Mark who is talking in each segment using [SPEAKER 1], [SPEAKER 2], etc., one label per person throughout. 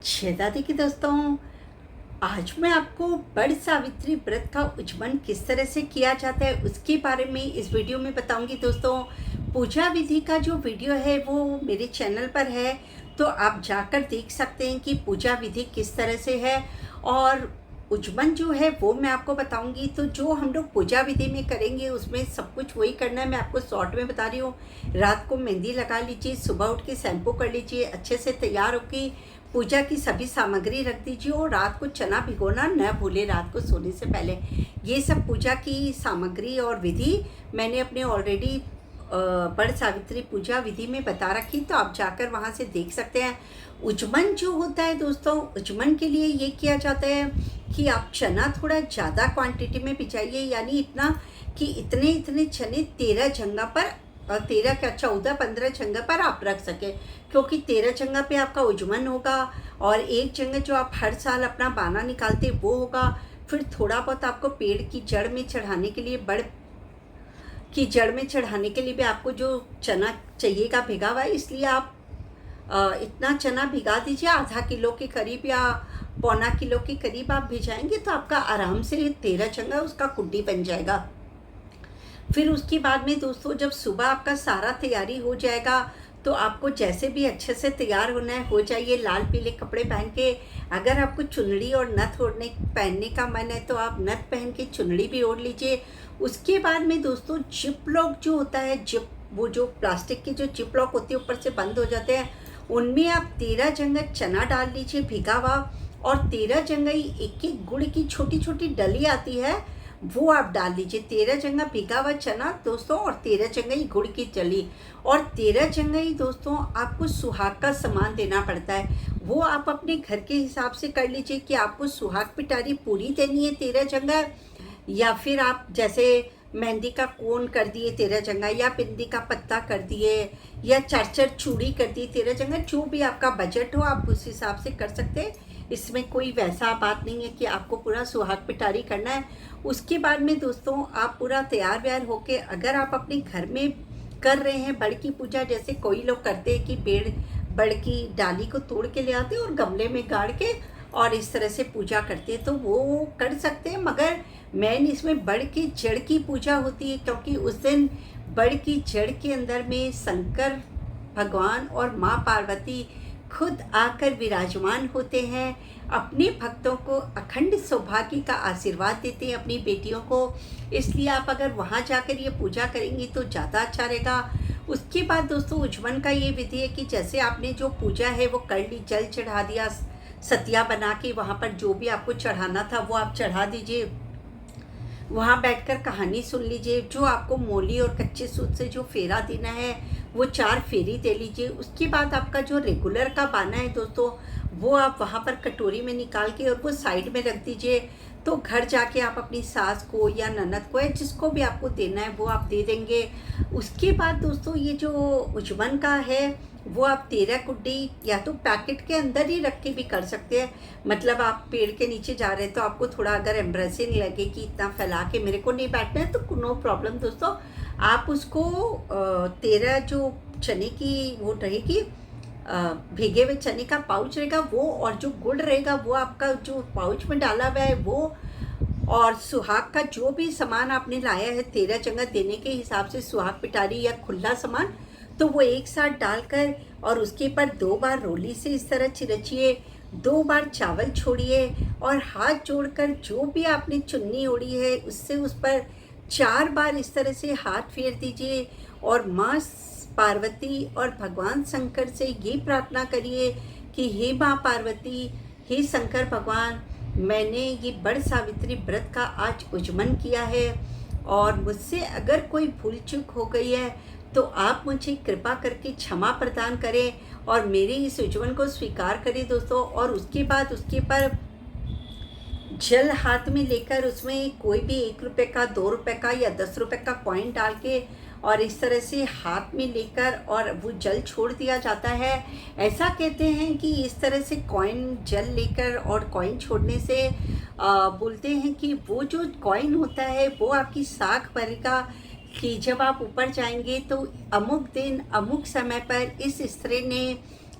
[SPEAKER 1] श्वेता देखिए दोस्तों, आज मैं आपको बड़ सावित्री व्रत का उच्चमन किस तरह से किया जाता है उसके बारे में इस वीडियो में बताऊंगी। दोस्तों, पूजा विधि का जो वीडियो है वो मेरे चैनल पर है, तो आप जाकर देख सकते हैं कि पूजा विधि किस तरह से है। और उच्चमन जो है वो मैं आपको बताऊंगी। तो जो हम लोग पूजा विधि में करेंगे उसमें सब कुछ वही करना है। मैं आपको शॉर्ट में बता रही हूँ। रात को मेहंदी लगा लीजिए, सुबह उठ के शैम्पू कर लीजिए, अच्छे से तैयार होकर पूजा की सभी सामग्री रख दीजिए और रात को चना भिगोना न भूले रात को सोने से पहले। ये सब पूजा की सामग्री और विधि मैंने अपने ऑलरेडी बड़ सावित्री पूजा विधि में बता रखी, तो आप जाकर वहाँ से देख सकते हैं। उच्चमन जो होता है दोस्तों, उच्चमन के लिए ये किया जाता है कि आप चना थोड़ा ज़्यादा क्वांटिटी में भिजाइए, यानी इतना कि इतने इतने चने 13 जगह पर 13 क्या 14-15 जगह पर आप रख सकें, क्योंकि 13 जगह पे आपका उज्जमन होगा और एक जगह जो आप हर साल अपना बाना निकालते वो होगा। फिर थोड़ा बहुत आपको पेड़ की जड़ में चढ़ाने के लिए बड़ की जड़ में चढ़ाने के लिए भी आपको जो चना चाहिएगा भिगा हुआ, इसलिए आप इतना चना भिगा दीजिए। आधा किलो के करीब या पौना किलो के करीब आप भिजाएंगे तो आपका आराम से 13 जगह उसका कुड्डी बन जाएगा। फिर उसके बाद में दोस्तों, जब सुबह आपका सारा तैयारी हो जाएगा तो आपको जैसे भी अच्छे से तैयार होना है हो जाइए। लाल पीले कपड़े पहन के, अगर आपको चुनरी और नथ ओढ़ने पहनने का मन है तो आप नथ पहन के चुनरी भी ओढ़ लीजिए। उसके बाद में दोस्तों, जिप लॉक जो होता है, जिप वो जो प्लास्टिक के जो जिप लॉक होते हैं ऊपर से बंद हो जाते हैं, उनमें आप 13 जगह चना डाल लीजिए भिगा हुआ, और 13 जगह ही एक एक गुड़ की छोटी छोटी डली आती है वो आप डाल लीजिए। 13 जगह भिगा हुआ चना दोस्तों, और 13 जगह ही गुड़ की जली, और 13 जगह ही दोस्तों आपको सुहाग का सामान देना पड़ता है। वो आप अपने घर के हिसाब से कर लीजिए कि आपको सुहाग पिटारी पूरी देनी है 13 जगह, या फिर आप जैसे मेहंदी का कोन कर दिए 13 जगह, या बिंदी का पत्ता कर दिए, या चार चूड़ी कर दी 13 जगह। जो भी आपका बजट हो आप उस हिसाब से कर सकते हैं। इसमें कोई वैसा बात नहीं है कि आपको पूरा सुहाग पिटारी करना है। उसके बाद में दोस्तों, आप पूरा तैयार व्यार होके, अगर आप अपने घर में कर रहे हैं बड़ की पूजा, जैसे कोई लोग करते हैं कि पेड़ बड़ की डाली को तोड़ के ले आते हैं और गमले में गाड़ के और इस तरह से पूजा करते हैं, तो वो कर सकते हैं। मगर मेन इसमें बड़ की जड़ की पूजा होती है, क्योंकि उस दिन बड़ की जड़ के अंदर में शंकर भगवान और माँ पार्वती खुद आकर विराजमान होते हैं। अपने भक्तों को अखंड सौभाग्य का आशीर्वाद देते हैं, अपनी बेटियों को। इसलिए आप अगर वहाँ जाकर ये पूजा करेंगी तो ज़्यादा अच्छा रहेगा। उसके बाद दोस्तों, उच्चमन का ये विधि है कि जैसे आपने जो पूजा है वो कर ली, जल चढ़ा दिया, सतिया बना के वहाँ पर जो भी आपको चढ़ाना था वो आप चढ़ा दीजिए। वहाँ बैठकर कहानी सुन लीजिए। जो आपको मोली और कच्चे सूत से जो फेरा देना है वो 4 फेरी दे लीजिए। उसके बाद आपका जो रेगुलर का बाना है दोस्तों, वो आप वहाँ पर कटोरी में निकाल के और वो साइड में रख दीजिए। तो घर जाके आप अपनी सास को या ननद को या जिसको भी आपको देना है वो आप दे देंगे। उसके बाद दोस्तों, ये जो उच्चमन का है वो आप 13 कुड्डी या तो पैकेट के अंदर ही रख के भी कर सकते हैं। मतलब आप पेड़ के नीचे जा रहे हैं तो आपको थोड़ा अगर एम्ब्रेसिंग लगे कि इतना फैला के मेरे को नहीं बैठना है, तो नो प्रॉब्लम दोस्तों। आप उसको 13 जो चने की वो रहेगी, भीगे हुए चने का पाउच रहेगा वो, और जो गुड़ रहेगा वो आपका जो पाउच में डाला हुआ है वो, और सुहाग का जो भी सामान आपने लाया है 13 जगह देने के हिसाब से, सुहाग पिटारी या खुला सामान, तो वो एक साथ डालकर और उसके ऊपर 2 बार रोली से इस तरह छिड़चिए, 2 बार चावल छोड़िए, और हाथ जोड़कर जो भी आपने चुन्नी ओढ़ी है उससे उस पर 4 बार इस तरह से हाथ फेर दीजिए। और माँ पार्वती और भगवान शंकर से ये प्रार्थना करिए कि हे माँ पार्वती, हे शंकर भगवान, मैंने ये बड़ सावित्री व्रत का आज उच्चमन किया है, और मुझसे अगर कोई भूल चूक हो गई है तो आप मुझे कृपा करके क्षमा प्रदान करें और मेरे इस उच्चमन को स्वीकार करें दोस्तों। और उसके बाद उसके पर जल हाथ में लेकर उसमें कोई भी 1 रुपये का, 2 रुपये का या 10 रुपये का कॉइन डाल के और इस तरह से हाथ में लेकर और वो जल छोड़ दिया जाता है। ऐसा कहते हैं कि इस तरह से कॉइन जल लेकर और कॉइन छोड़ने से बोलते हैं कि वो जो कॉइन होता है वो आपकी साख भरेगा, कि जब आप ऊपर जाएंगे तो अमुक दिन अमुक समय पर इस स्त्री ने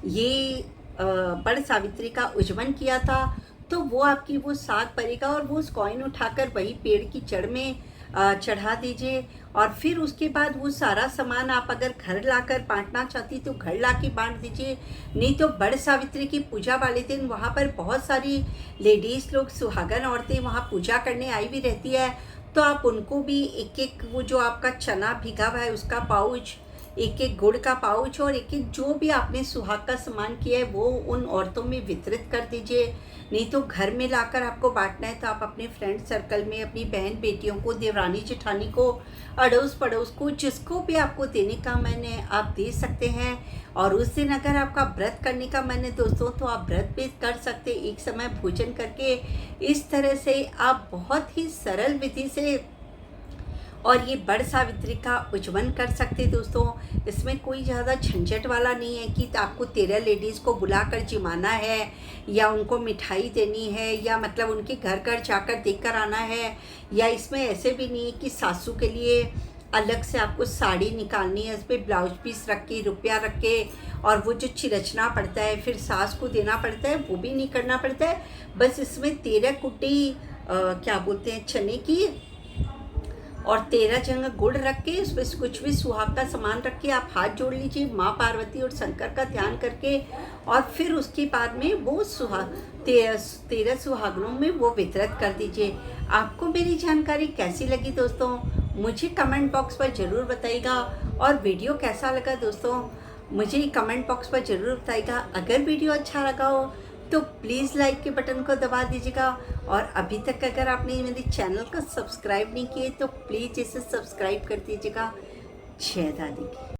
[SPEAKER 1] ये बड़ सावित्री का उज्जवन किया था, तो वो आपकी वो साग पड़ेगा और वो उस कॉइन उठाकर वही पेड़ की जड़ में चढ़ा दीजिए। और फिर उसके बाद वो सारा सामान आप अगर घर लाकर बांटना चाहती तो घर ला के बांट दीजिए, नहीं तो बड़ सावित्री की पूजा वाले दिन वहाँ पर बहुत सारी लेडीज़ लोग, सुहागन औरतें वहाँ पूजा करने आई भी रहती है, तो आप उनको भी एक एक वो जो आपका चना भिगा हुआ है उसका पाउच, एक एक गुड़ का पाउच और एक एक जो भी आपने सुहाग का सामान किया है वो उन औरतों में वितरित कर दीजिए। नहीं तो घर में लाकर आपको बांटना है तो आप अपने फ्रेंड सर्कल में अपनी बहन बेटियों को, देवरानी जेठानी को, अड़ोस पड़ोस को, जिसको भी आपको देने का मन है आप दे सकते हैं। और उस दिन अगर आपका व्रत करने का मन है दोस्तों तो आप व्रत भी कर सकते, एक समय भोजन करके। इस तरह से आप बहुत ही सरल विधि से और ये बड़ सावित्री का उज्जवन कर सकते दोस्तों। इसमें कोई ज़्यादा झंझट वाला नहीं है कि आपको 13 लेडीज़ को बुलाकर जिमाना है या उनको मिठाई देनी है या मतलब उनके घर घर जाकर देकर आना है, या इसमें ऐसे भी नहीं है कि सासू के लिए अलग से आपको साड़ी निकालनी है, उस पर ब्लाउज पीस रख के, रुपया रख के, और वो जो चिरचना पड़ता है फिर सास को देना पड़ता है, वो भी नहीं करना पड़ता है। बस इसमें 13 कुटी क्या बोलते हैं चने की और 13 जगह गुड़ रख के उसमें कुछ भी सुहाग का सामान रख के आप हाथ जोड़ लीजिए माँ पार्वती और शंकर का ध्यान करके, और फिर उसके बाद में वो 13 सुहागनों में वो वितरित कर दीजिए। आपको मेरी जानकारी कैसी लगी दोस्तों, मुझे कमेंट बॉक्स पर ज़रूर बताइएगा। और वीडियो कैसा लगा दोस्तों, मुझे कमेंट बॉक्स पर ज़रूर बताइएगा। अगर वीडियो अच्छा लगा हो तो प्लीज़ लाइक के बटन को दबा दीजिएगा, और अभी तक अगर आपने मेरे चैनल को सब्सक्राइब नहीं किए तो प्लीज़ इसे सब्सक्राइब कर दीजिएगा। जय दादी की।